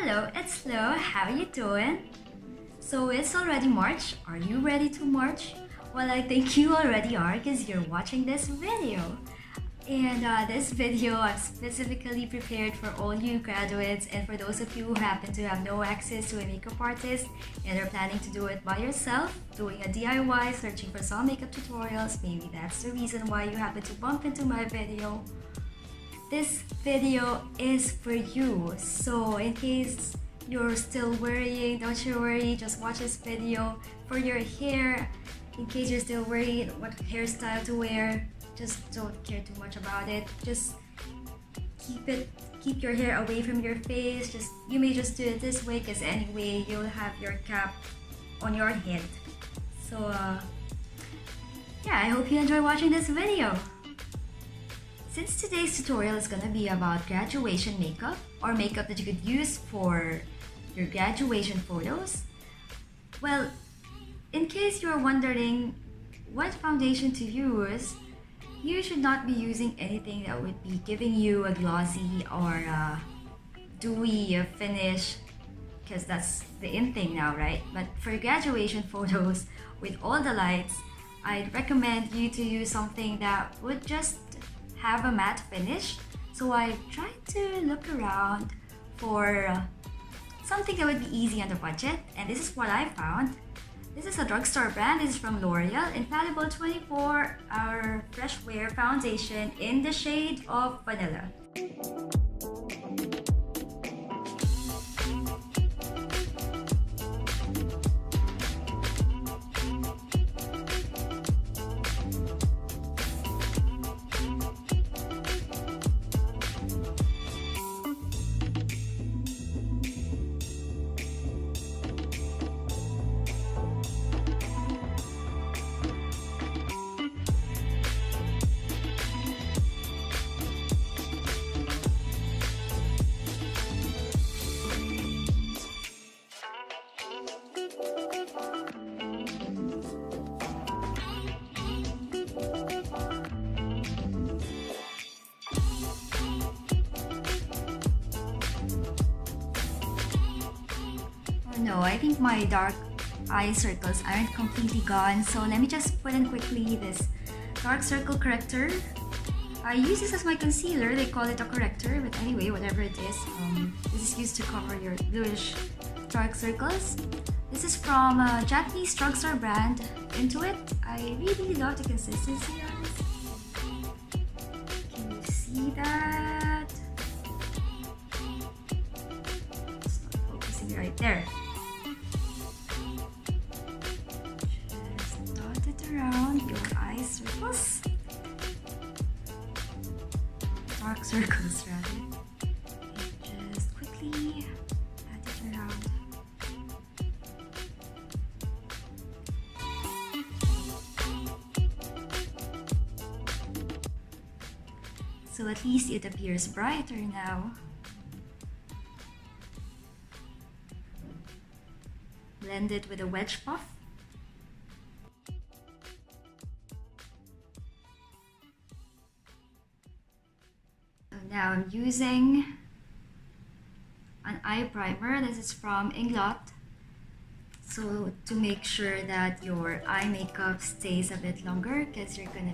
Hello, it's Lo. How you doing? So it's already March. Are you ready to march? Well, I think you already are because you're watching this video. And this video I've specifically prepared for all you graduates and for those of you who happen to have no access to a makeup artist and are planning to do it by yourself, doing a DIY, searching for some makeup tutorials. Maybe that's the reason why you happen to bump into my video. This video is for you. So in case you're still worrying, don't you worry, just watch this video. For your hair, in case you're still worried what hairstyle to wear, just don't care too much about it. Just keep your hair away from your face. You may just do it this way because anyway you'll have your cap on your head. So yeah, I hope you enjoy watching this video. Since today's tutorial is gonna be about graduation makeup or makeup that you could use for your graduation photos, well, in case you're wondering what foundation to use, you should not be using anything that would be giving you a glossy or a dewy finish, because that's the in thing now, right? But for graduation photos with all the lights, I'd recommend you to use something that would just have a matte finish. So I tried to look around for something that would be easy on the budget, and this is what I found. This is a drugstore brand. This is from Loreal, Infallible 24 Hour Fresh Wear Foundation in the shade of Vanilla. No, I think my dark eye circles aren't completely gone, so let me just put in quickly this dark circle corrector. I use this as my concealer. They call it a corrector, but anyway, whatever it is, this is used to cover your bluish dark circles. This is from a Japanese drugstore brand, Etude. I really love the consistency of this. Can you see that? It's not focusing right there. Around your eye circles, dark circles rather, and just quickly pat it around. So at least it appears brighter now. Blend it with a wedge puff. Now I'm using an eye primer. This is from Inglot. So to make sure that your eye makeup stays a bit longer, because you're gonna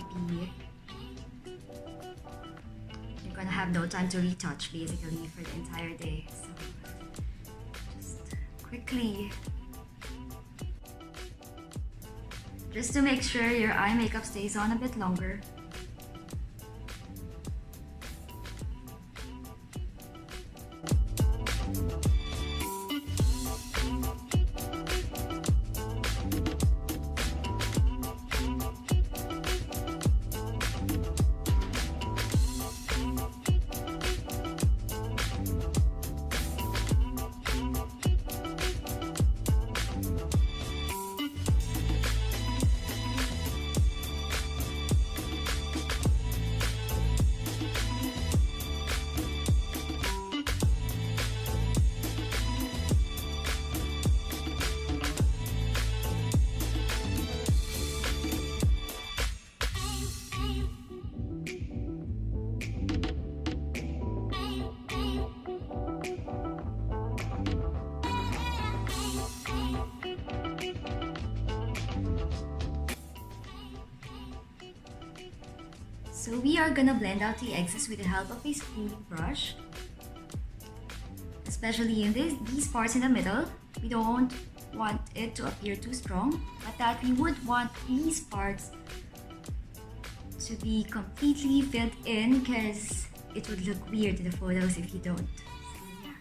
have no time to retouch basically for the entire day. So just quickly, just to make sure your eye makeup stays on a bit longer. So we are gonna blend out the excess with the help of a spoolie brush. Especially in these parts in the middle, we don't want it to appear too strong, but that we would want these parts to be completely filled in because it would look weird in the photos if you don't. So yeah.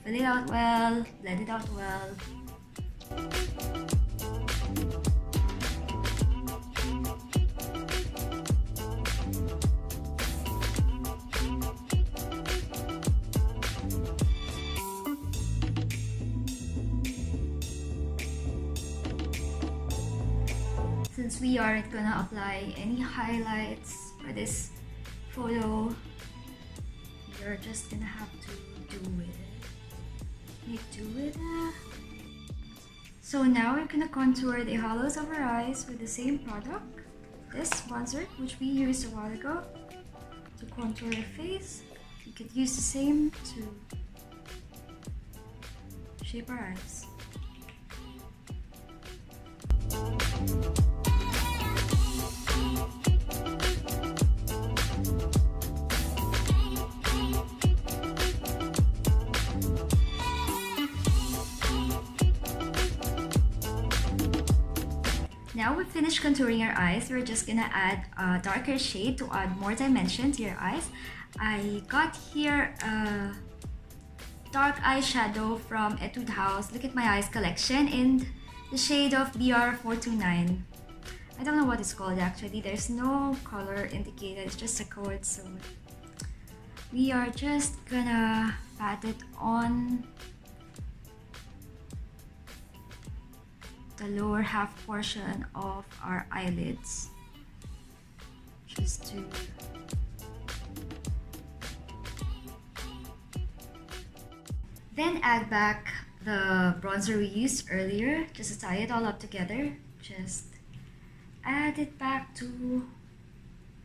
Fill it out well, blend it out well. Since we aren't gonna apply any highlights for this photo, you're just gonna have to do with it. Make do with it. So now we're gonna contour the hollows of our eyes with the same product, this bronzer, which we used a while ago to contour our face. You could use the same to shape our eyes. Now we've finished contouring our eyes, we're just gonna add a darker shade to add more dimension to your eyes. I got here a dark eyeshadow from Etude House Look at My Eyes collection in the shade of BR429. I don't know what it's called actually, there's no color indicated, it's just a code. So we are just gonna pat it on the lower half portion of our eyelids, just to then add back the bronzer we used earlier, just to tie it all up together. Just add it back to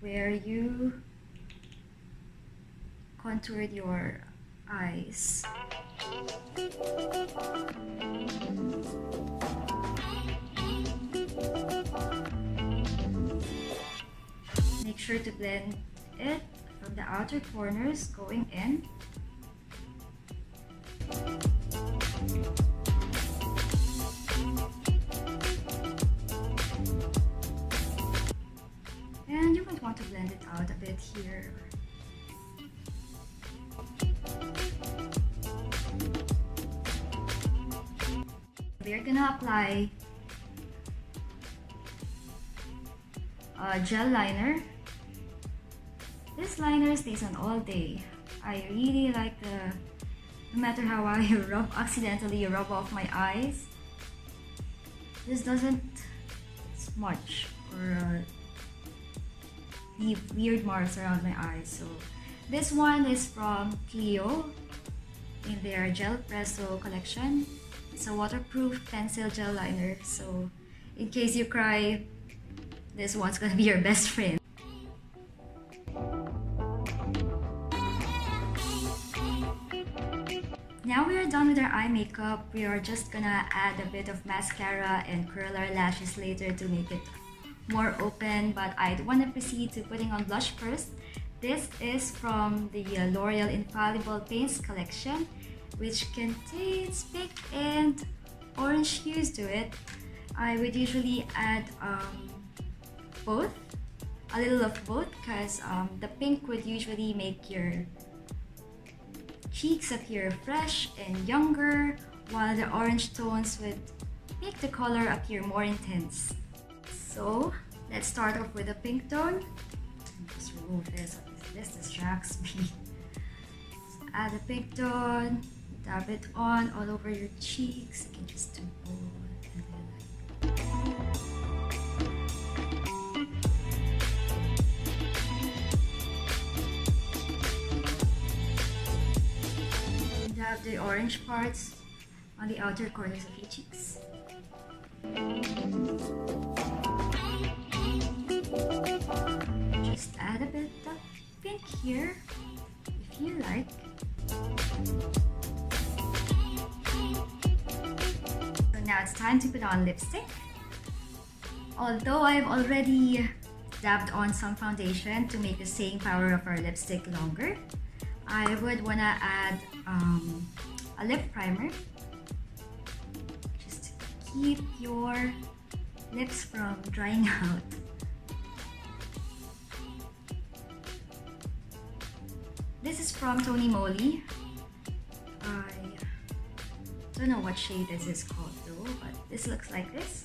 where you contoured your eyes. Make sure to blend it from the outer corners going in. And you might want to blend it out a bit here. We're gonna apply a gel liner. This liner stays on all day. I really like no matter how I accidentally rub off my eyes, this doesn't smudge or leave weird marks around my eyes. So this one is from Clio in their Gelpresso collection. It's a waterproof pencil gel liner, so in case you cry, this one's gonna be your best friend. Now we are done with our eye makeup. We are just gonna add a bit of mascara and curl our lashes later to make it more open, but I want to proceed to putting on blush first. This is from the Loreal Infallible Paints collection, which contains pink and orange hues to it. I would usually add both, a little of both, because the pink would usually make your cheeks appear fresh and younger, while the orange tones would make the color appear more intense. So let's start off with a pink tone. Just remove this distracts me. Just add a pink tone, dab it on all over your cheeks. You can just do both. Dab the orange parts on the outer corners of your cheeks. Just add a bit of pink here if you like. So now it's time to put on lipstick. Although I've already dabbed on some foundation to make the staying power of our lipstick longer, I would wanna add a lip primer just to keep your lips from drying out. This is from Tony Moly. I don't know what shade this is called though, but this looks like this.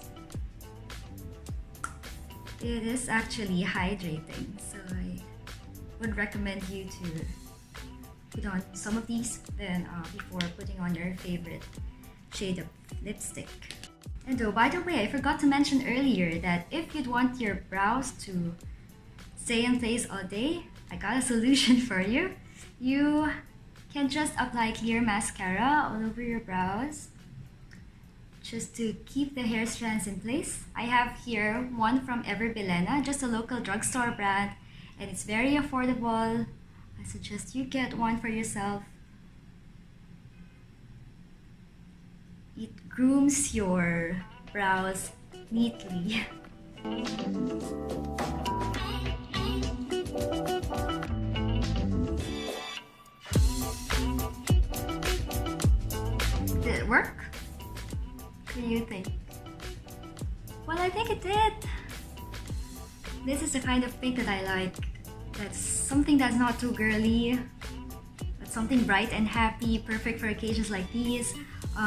It is actually hydrating, so I would recommend you to put on some of these then before putting on your favorite shade of lipstick. And oh, by the way, I forgot to mention earlier that if you'd want your brows to stay in place all day, I got a solution for you. You can just apply clear mascara all over your brows just to keep the hair strands in place. I have here one from Bilena, just a local drugstore brand, and it's very affordable. I suggest you get one for yourself. It grooms your brows neatly. Did it work? What do you think? Well, I think it did. This is the kind of pink that I like. That's something that's not too girly, but something bright and happy, perfect for occasions like these.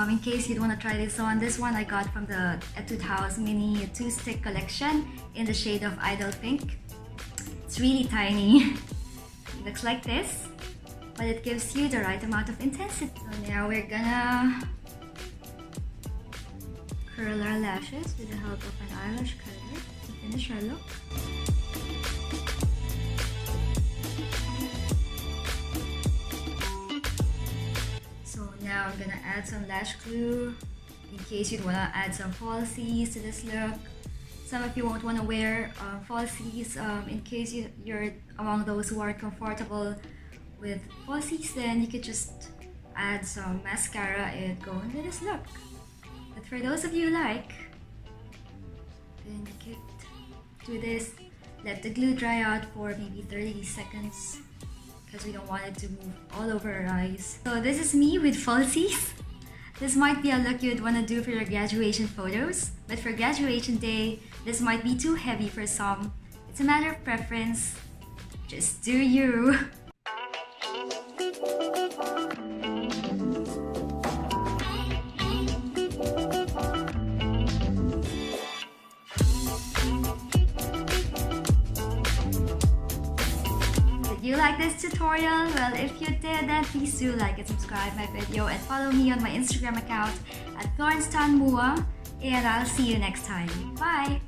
In case you'd want to try this one I got from the Etude House Mini 2-stick collection in the shade of Idle Pink. It's really tiny. It looks like this, but it gives you the right amount of intensity. So now we're gonna curl our lashes with the help of an eyelash curler to finish our look. So now I'm gonna add some lash glue in case you'd wanna add some falsies to this look. Some of you won't wanna wear falsies. In case you're among those who aren't comfortable with falsies, then you could just add some mascara and go into this look. But for those of you who like, then you could do this. Let the glue dry out for maybe 30 seconds because we don't want it to move all over our eyes. So this is me with falsies. This might be a look you'd want to do for your graduation photos, but for graduation day, this might be too heavy for some. It's a matter of preference. Just do you. Did you like this tutorial? Well, if you did, then please do like and subscribe my video and follow me on my Instagram account at FlorenceTanMua, and I'll see you next time. Bye!